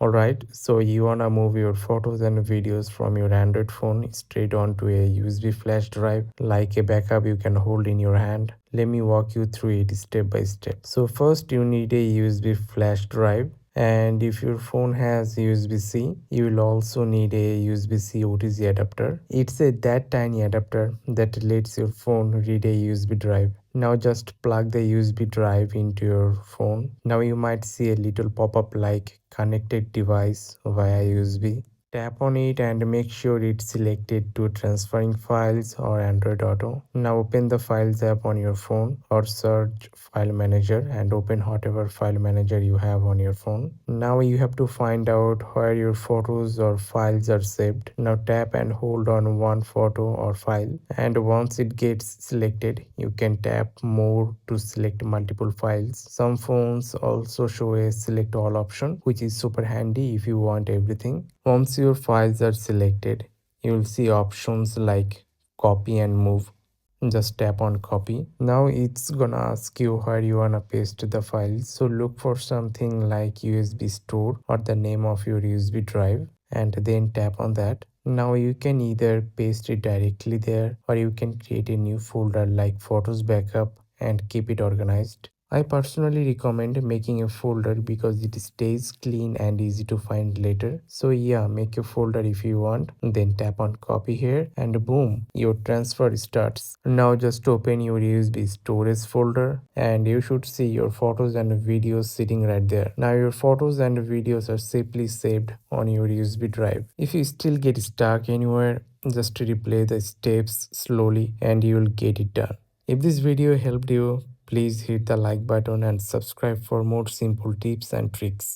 Alright, so you wanna move your photos and videos from your Android phone straight onto a USB flash drive like a backup you can hold in your hand. Let me walk you through it step by step. So first you need a USB flash drive, and if your phone has USB-C, you will also need a USB-C OTG adapter. It's a that tiny adapter that lets your phone read a USB drive. Now just plug the USB drive into your phone. Now you might see a little pop-up like connected device via USB. Tap on it and make sure it's selected to transferring files or Android Auto. Now open the Files app on your phone or search File Manager and open whatever file manager you have on your phone. Now you have to find out where your photos or files are saved. Now tap and hold on one photo or file, and once it gets selected, you can tap More to select multiple files. Some phones also show a Select All option, which is super handy if you want everything. Once your files are selected, you will see options like Copy and Move. Just tap on Copy. Now it's gonna ask you where you wanna paste the files. So look for something like USB store or the name of your USB drive, and then tap on that. Now you can either paste it directly there, or you can create a new folder like Photos Backup and keep it organized. I personally recommend making a folder because it stays clean and easy to find later. So yeah, make a folder if you want, then tap on copy here, and boom, your transfer starts. Now just open your USB storage folder and you should see your photos and videos sitting right there. Now your photos and videos are safely saved on your USB drive. If you still get stuck anywhere, just replay the steps slowly and you will get it done. If this video helped you, please hit the like button and subscribe for more simple tips and tricks.